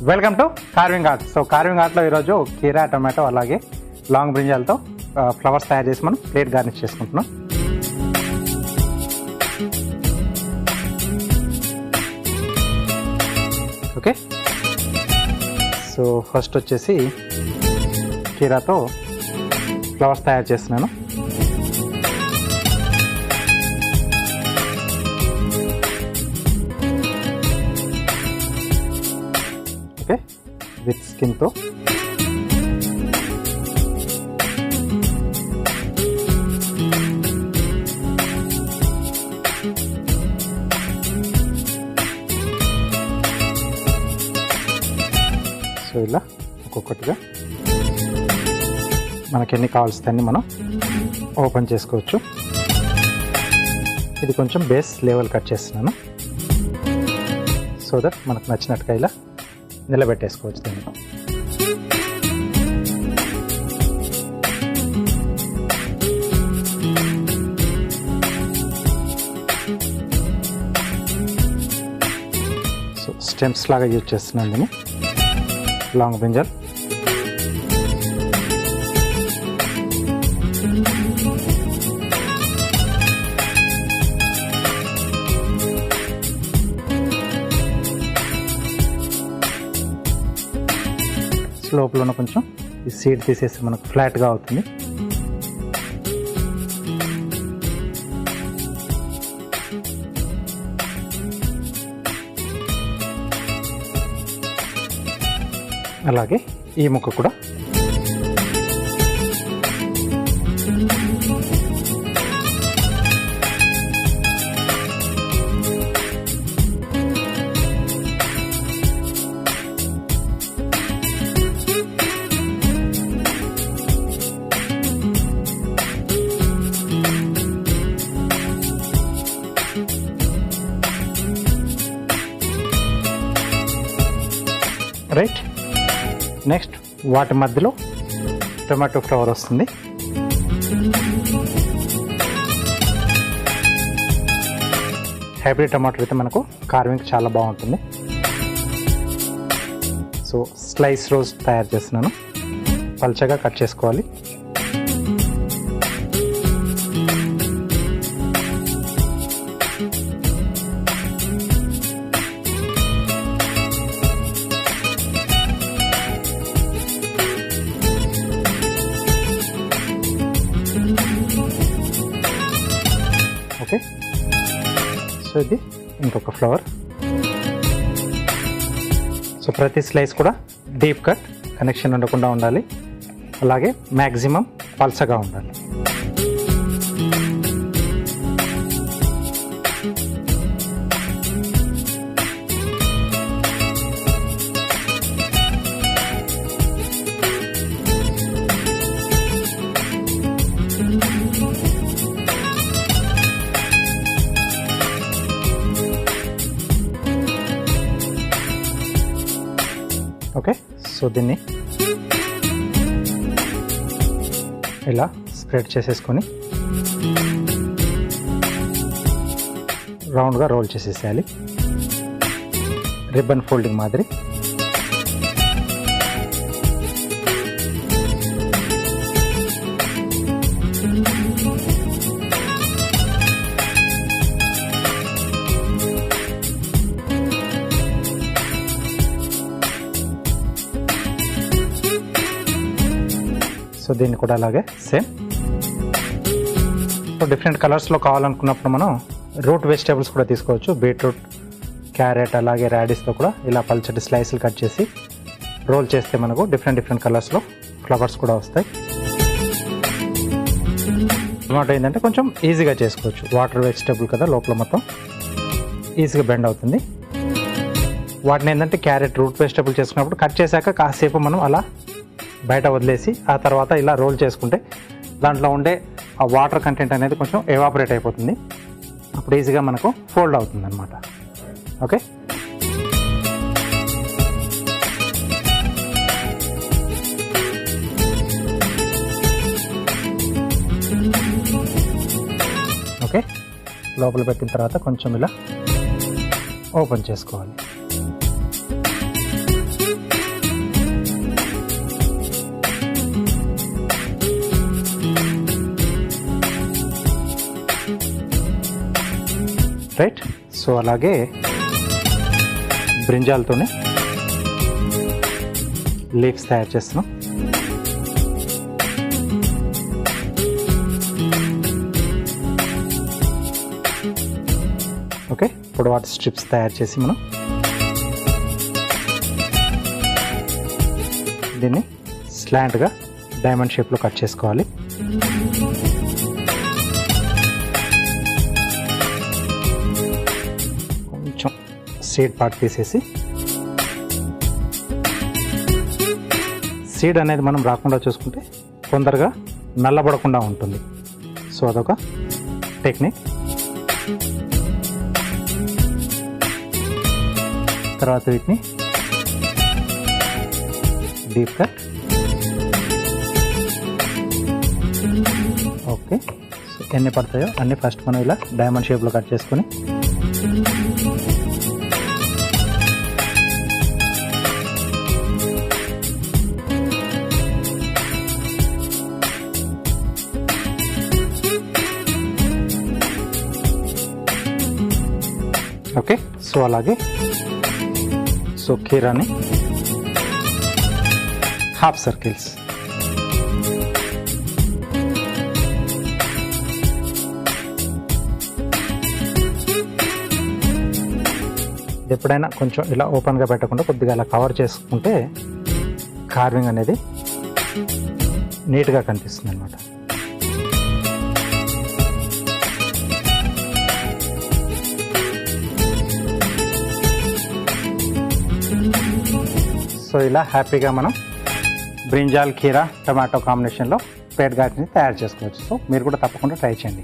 Welcome to carving art. So carving ఆర్ట్లో ఈరోజు కీరా, టమాటో అలాగే లాంగ్ బ్రింజాలతో ఫ్లవర్స్ తయారు చేసి మనం ప్లేట్ గార్నిష్ చేసుకుంటున్నాం. ఓకే, సో ఫస్ట్ వచ్చేసి కీరాతో ఫ్లవర్స్ తయారు చేస్తున్నాను. ఓకే, విత్ స్కిన్తో సో ఇలా ఒక్కొక్కటిగా మనకి ఎన్ని కావాల్సిన అన్ని మనం ఓపెన్ చేసుకోవచ్చు. ఇది కొంచెం బేస్ లెవెల్ కట్ చేస్తున్నాను సో దట్ మనకు నచ్చినట్టుగా ఇలా నిలబెట్టేసుకోవచ్చు దీన్ని. సో స్టెమ్స్ లాగా యూజ్ చేస్తున్నాను దీన్ని. లాంగ్ బ్రింజాల్ లోపల కొంచెం ఈ సీడ్ తీసేసి మనకు ఫ్లాట్గా అవుతుంది. అలాగే ఈ ముక్క కూడా రైట్. నెక్స్ట్ వాటి మధ్యలో టొమాటో ఫ్లవర్ వస్తుంది. హైబ్రిడ్ టమాటో అయితే మనకు కార్వింగ్ చాలా బాగుంటుంది. సో స్లైస్ రోజ్ తయారు చేస్తున్నాను. పల్చగా కట్ చేసుకోవాలి. ఓకే, సో ఇది ఇంకొక ఫ్లవర్. సో ప్రతి స్లైస్ కూడా డీప్ కట్, కనెక్షన్ ఉండకుండా ఉండాలి. అలాగే మ్యాక్సిమం పల్చగా ఉండాలి. ఓకే, సో దీన్ని ఇలా స్ప్రెడ్ చేసేసుకొని రౌండ్గా రోల్ చేసేసేయాలి, రిబ్బన్ ఫోల్డింగ్ మాదిరి. సో దీన్ని కూడా అలాగే సేమ్. సో డిఫరెంట్ కలర్స్లో కావాలనుకున్నప్పుడు మనం రూట్ వెజిటేబుల్స్ కూడా తీసుకోవచ్చు. బీట్రూట్, క్యారెట్ అలాగే రాడిష్తో కూడా ఇలా పల్చటి స్లైస్లు కట్ చేసి రోల్ చేస్తే మనకు డిఫరెంట్ కలర్స్లో ఫ్లవర్స్ కూడా వస్తాయి. టమాటో ఏంటంటే కొంచెం ఈజీగా చేసుకోవచ్చు. వాటర్ వెజిటేబుల్ కదా, లోపల మొత్తం ఈజీగా బెండ్ అవుతుంది. వాటిని ఏంటంటే క్యారెట్, రూట్ వెజిటేబుల్ చేసుకున్నప్పుడు కట్ చేశాక కాసేపు మనం అలా బయట వదిలేసి ఆ తర్వాత ఇలా రోల్ చేసుకుంటే దాంట్లో ఉండే ఆ వాటర్ కంటెంట్ అనేది కొంచెం ఎవాపరేట్ అయిపోతుంది. అప్పుడు ఈజీగా మనకు ఫోల్డ్ అవుతుంది అన్నమాట. ఓకే, ఓకే, లోపల పెట్టిన తర్వాత కొంచెం ఇలా ఓపెన్ చేసుకోవాలి. రైట్. సో అలాగే బ్రింజాల్తోనే లీవ్స్ తయారు చేస్తున్నాం. ఓకే, పొడవాటి స్ట్రిప్స్ తయారు చేసి మనం దీన్ని స్లాంట్గా డైమండ్ షేప్లో కట్ చేసుకోవాలి. కొంచెం సీడ్ పార్ట్ తీసేసి, సీడ్ అనేది మనం రాకుండా చూసుకుంటే తొందరగా నల్లబడకుండా ఉంటుంది. సో అదొక టెక్నిక్. తర్వాత వీటిని డీప్ కట్. ఓకే, సో ఎన్ని పడతాయో అన్ని ఫస్ట్ మనం ఇలా డైమండ్ షేప్లో కట్ చేసుకొని ఓకే. సో అలాగే సో కీరాని హాఫ్ సర్కిల్స్, ఎప్పుడైనా కొంచెం ఇలా ఓపెన్గా పెట్టకుండా కొద్దిగా ఇలా కవర్ చేసుకుంటే కార్వింగ్ అనేది నీట్గా కనిపిస్తుంది అన్నమాట. సో ఇలా హ్యాపీగా మనం బ్రింజాల్ కీరా టమాటో కాంబినేషన్లో ప్లేట్ గార్డ్ని తయారు చేసుకోవచ్చు. సో మీరు కూడా తప్పకుండా ట్రై చేయండి.